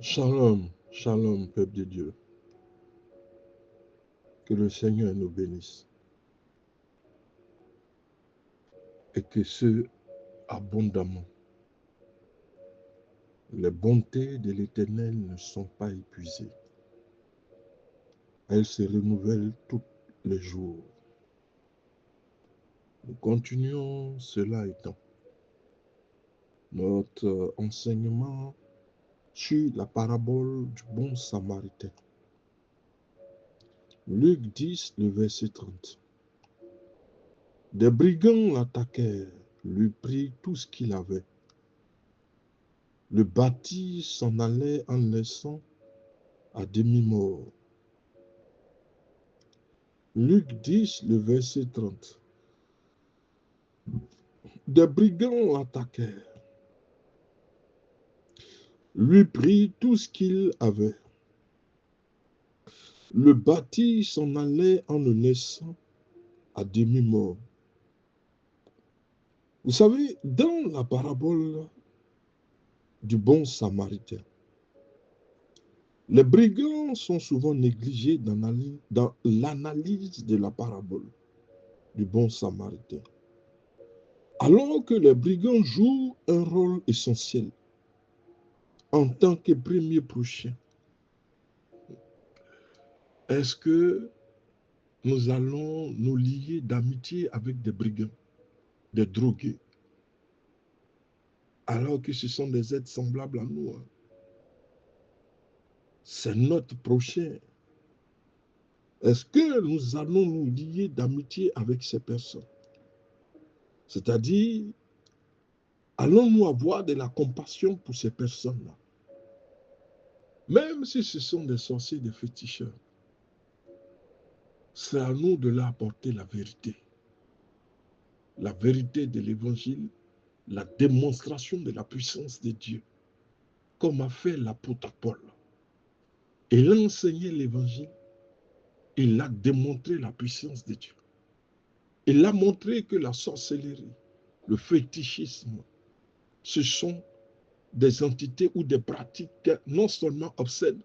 Shalom, shalom, peuple de Dieu. Que le Seigneur nous bénisse et que ce abondamment. Les bontés de l'Éternel ne sont pas épuisées. Elles se renouvellent tous les jours. Nous continuons, cela étant, notre enseignement sur la parabole du bon Samaritain. Luc 10, le verset 30. Des brigands l'attaquèrent, lui prirent tout ce qu'il avait. Le bâti s'en allait en laissant à demi-mort. Luc 10, le verset 30. Des brigands l'attaquèrent, lui prirent tout ce qu'il avait. Le bâti s'en allait en le laissant à demi-mort. Vous savez, dans la parabole du bon Samaritain, les brigands sont souvent négligés dans l'analyse de la parabole du bon Samaritain. Alors que les brigands jouent un rôle essentiel en tant que premier prochain, est-ce que nous allons nous lier d'amitié avec des brigands, des drogués, alors que ce sont des êtres semblables à nous? C'est notre prochain. Est-ce que nous allons nous lier d'amitié avec ces personnes? C'est-à-dire, allons-nous avoir de la compassion pour ces personnes-là? Même si ce sont des sorciers, des féticheurs, c'est à nous de leur apporter la vérité de l'évangile, la démonstration de la puissance de Dieu, comme a fait l'apôtre Paul. Il a enseigné l'évangile, il a démontré la puissance de Dieu. Il a montré que la sorcellerie, le fétichisme, ce sont des entités ou des pratiques non seulement obscènes,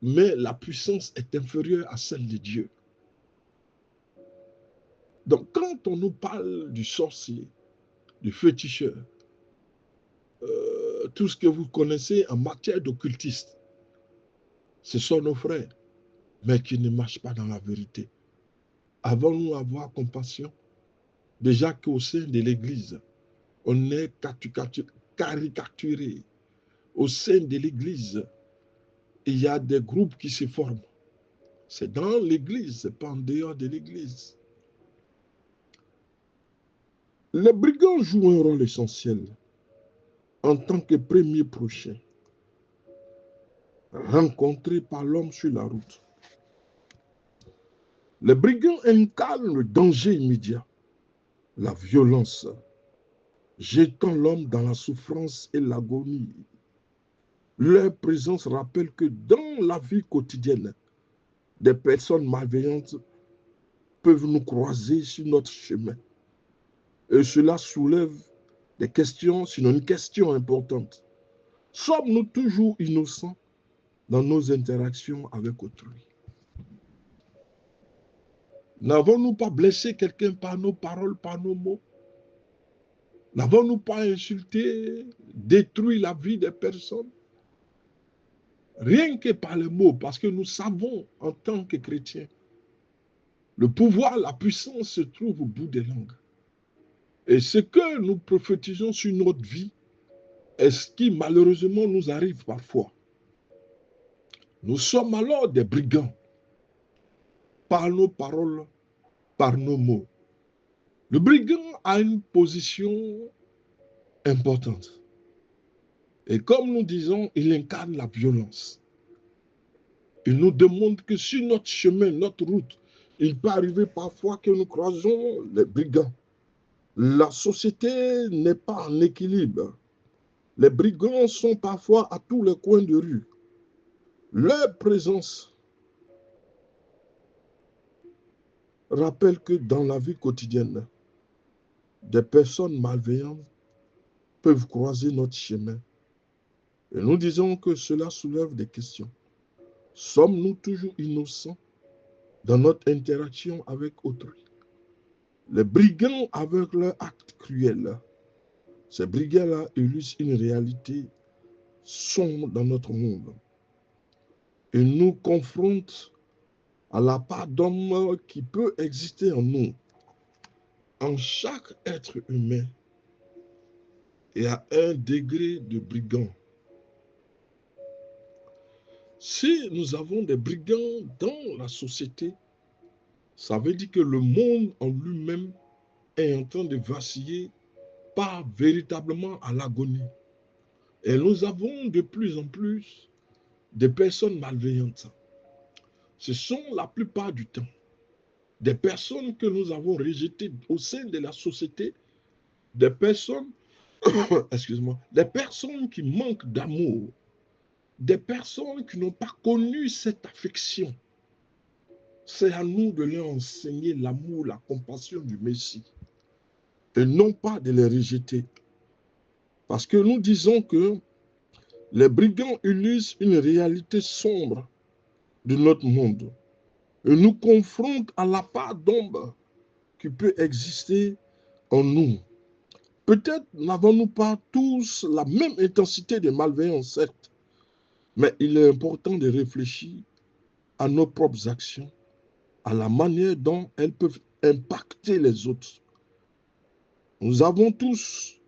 mais la puissance est inférieure à celle de Dieu. Donc quand on nous parle du sorcier, du féticheur, tout ce que vous connaissez en matière d'occultisme, ce sont nos frères, mais qui ne marchent pas dans la vérité. Avons-nous avoir compassion? Déjà qu'au sein de l'Église, on est caricaturé. Au sein de l'Église, il y a des groupes qui se forment. C'est dans l'Église, ce n'est pas en dehors de l'Église. Les brigands jouent un rôle essentiel en tant que premier prochain, rencontré par l'homme sur la route. Les brigands incarnent le danger immédiat, la violence, jetant l'homme dans la souffrance et l'agonie. Leur présence rappelle que dans la vie quotidienne, des personnes malveillantes peuvent nous croiser sur notre chemin. Et cela soulève des questions, sinon une question importante. Sommes-nous toujours innocents dans nos interactions avec autrui? N'avons-nous pas blessé quelqu'un par nos paroles, par nos mots? N'avons-nous pas insulté, détruit la vie des personnes? Rien que par les mots, parce que nous savons en tant que chrétiens, le pouvoir, la puissance se trouve au bout des langues. Et ce que nous prophétisons sur notre vie est ce qui malheureusement nous arrive parfois. Nous sommes alors des brigands par nos paroles, par nos mots. Le brigand a une position importante. Et comme nous disons, il incarne la violence. Il nous demande que sur notre chemin, notre route, il peut arriver parfois que nous croisons les brigands. La société n'est pas en équilibre. Les brigands sont parfois à tous les coins de rue. Leur présence rappelle que dans la vie quotidienne, des personnes malveillantes peuvent croiser notre chemin Et nous disons que cela soulève des questions. Sommes-nous toujours innocents dans notre interaction avec autrui? Les brigands, avec leur acte cruel, ces brigands-là illustrent une réalité sombre dans notre monde. Ils nous confrontent à la part d'homme qui peut exister en nous, en chaque être humain, et à un degré de brigand. Si nous avons des brigands dans la société, ça veut dire que le monde en lui-même est en train de vaciller, pas véritablement à l'agonie. Et nous avons de plus en plus des personnes malveillantes. Ce sont la plupart du temps des personnes que nous avons rejetées au sein de la société, des personnes, excuse-moi, des personnes qui manquent d'amour, des personnes qui n'ont pas connu cette affection. C'est à nous de leur enseigner l'amour, la compassion du Messie, et non pas de les rejeter. Parce que nous disons que les brigands illustrent une réalité sombre de notre monde et nous confrontent à la part d'ombre qui peut exister en nous. Peut-être n'avons-nous pas tous la même intensité de malveillance, certes, mais il est important de réfléchir à nos propres actions, à la manière dont elles peuvent impacter les autres. Nous avons tous,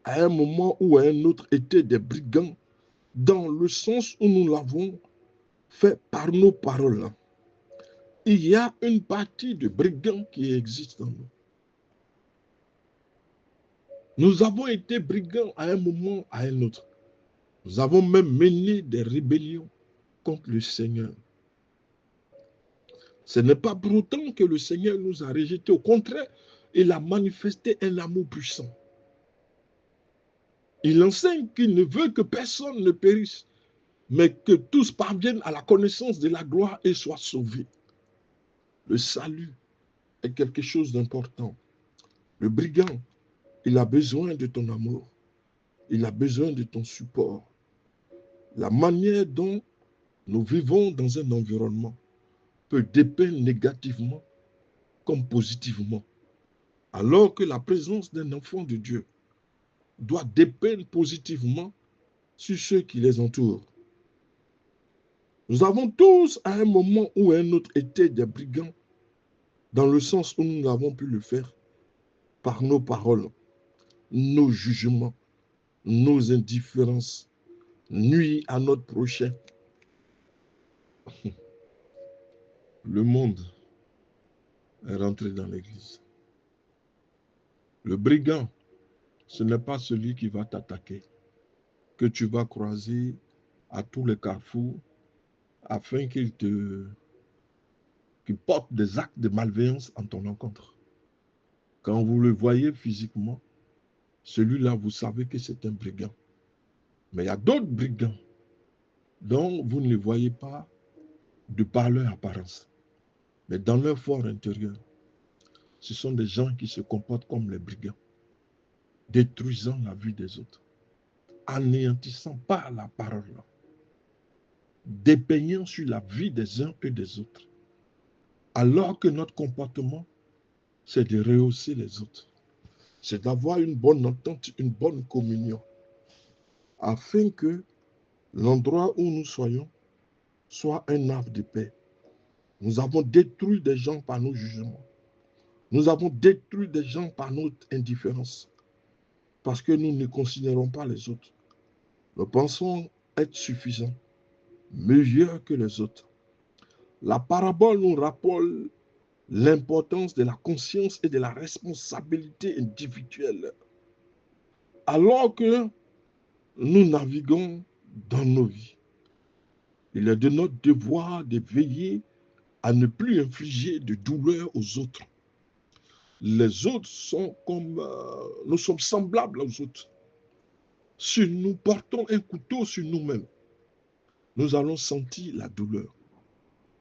à un moment ou à un autre, été des brigands dans le sens où nous l'avons fait par nos paroles. Il y a une partie de brigands qui existe en nous. Nous avons été brigands à un moment, à un autre. Nous avons même mené des rébellions contre le Seigneur. Ce n'est pas pour autant que le Seigneur nous a rejetés. Au contraire, il a manifesté un amour puissant. Il enseigne qu'il ne veut que personne ne périsse, mais que tous parviennent à la connaissance de la gloire et soient sauvés. Le salut est quelque chose d'important. Le brigand, il a besoin de ton amour. Il a besoin de ton support. La manière dont nous vivons dans un environnement peut dépeindre négativement comme positivement. Alors que la présence d'un enfant de Dieu doit dépeindre positivement sur ceux qui les entourent. Nous avons tous, à un moment ou à un autre, été des brigands, dans le sens où nous avons pu le faire par nos paroles, nos jugements, nos indifférences, nuire à notre prochain. Le monde est rentré dans l'église. Le brigand, ce n'est pas celui qui va t'attaquer, que tu vas croiser à tous les carrefours afin qu'il porte des actes de malveillance en ton encontre. Quand vous le voyez physiquement, celui-là, vous savez que c'est un brigand. Mais il y a d'autres brigands dont vous ne les voyez pas de par leur apparence. Mais dans leur fort intérieur, ce sont des gens qui se comportent comme les brigands, détruisant la vie des autres, anéantissant par la parole, dépeignant sur la vie des uns et des autres. Alors que notre comportement, c'est de rehausser les autres. C'est d'avoir une bonne entente, une bonne communion, afin que l'endroit où nous soyons soit un havre de paix. Nous avons détruit des gens par nos jugements. Nous avons détruit des gens par notre indifférence, parce que nous ne considérons pas les autres. Nous pensons être suffisants, meilleurs que les autres. La parabole nous rappelle l'importance de la conscience et de la responsabilité individuelle. Alors que nous naviguons dans nos vies, il est de notre devoir de veiller à ne plus infliger de douleur aux autres. Les autres sont comme... nous sommes semblables aux autres. Si nous portons un couteau sur nous-mêmes, nous allons sentir la douleur.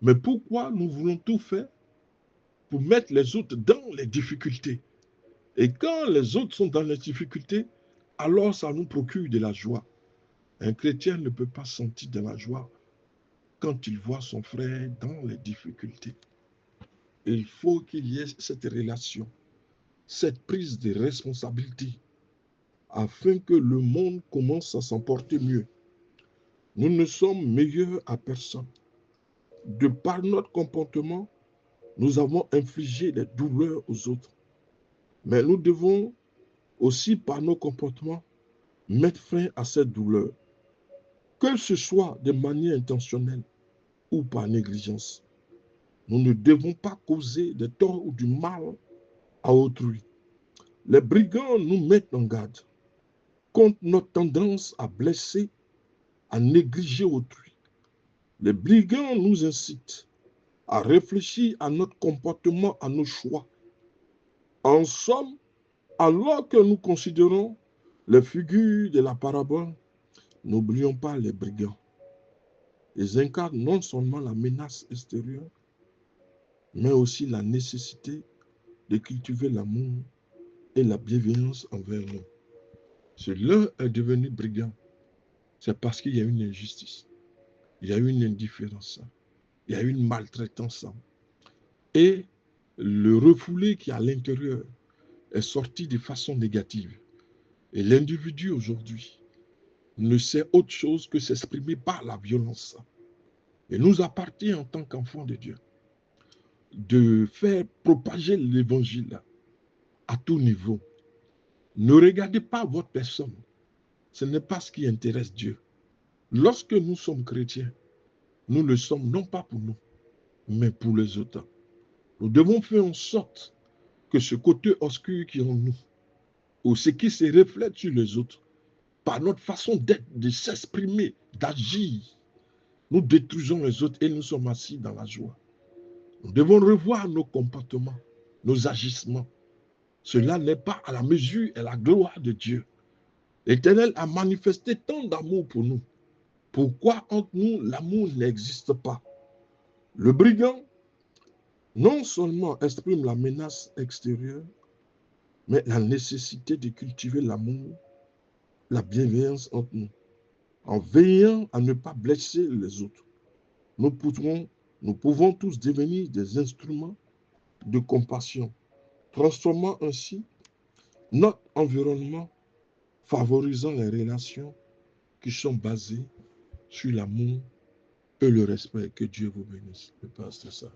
Mais pourquoi nous voulons tout faire pour mettre les autres dans les difficultés? Et quand les autres sont dans les difficultés, alors ça nous procure de la joie. Un chrétien ne peut pas sentir de la joie quand il voit son frère dans les difficultés. Il faut qu'il y ait cette relation, cette prise de responsabilité, afin que le monde commence à s'emporter mieux. Nous ne sommes meilleurs à personne. De par notre comportement, nous avons infligé des douleurs aux autres. Mais nous devons aussi, par nos comportements, mettre fin à cette douleur, que ce soit de manière intentionnelle ou par négligence. Nous ne devons pas causer de tort ou du mal à autrui. Les brigands nous mettent en garde contre notre tendance à blesser, à négliger autrui. Les brigands nous incitent à réfléchir à notre comportement, à nos choix. En somme, alors que nous considérons les figures de la parabole, n'oublions pas les brigands. Ils incarnent non seulement la menace extérieure, mais aussi la nécessité de cultiver l'amour et la bienveillance envers nous. Si l'un est devenu brigand, c'est parce qu'il y a une injustice, il y a une indifférence, il y a une maltraitance. Et le refoulé qui est à l'intérieur est sorti de façon négative. Et l'individu aujourd'hui ne sait autre chose que s'exprimer par la violence. Et nous appartient en tant qu'enfants de Dieu de faire propager l'évangile à tout niveau. Ne regardez pas votre personne. Ce n'est pas ce qui intéresse Dieu. Lorsque nous sommes chrétiens, nous le sommes non pas pour nous, mais pour les autres. Nous devons faire en sorte que ce côté obscur qui est en nous, ou ce qui se reflète sur les autres, par notre façon d'être, de s'exprimer, d'agir, nous détruisons les autres et nous sommes assis dans la joie. Nous devons revoir nos comportements, nos agissements. Cela n'est pas à la mesure et la gloire de Dieu. L'Éternel a manifesté tant d'amour pour nous. Pourquoi entre nous l'amour n'existe pas? Le brigand non seulement exprime la menace extérieure, mais la nécessité de cultiver l'amour, la bienveillance entre nous, en veillant à ne pas blesser les autres. Nous pouvons tous devenir des instruments de compassion, transformant ainsi notre environnement, favorisant les relations qui sont basées sur l'amour et le respect. Que Dieu vous bénisse. Le pasteur ça.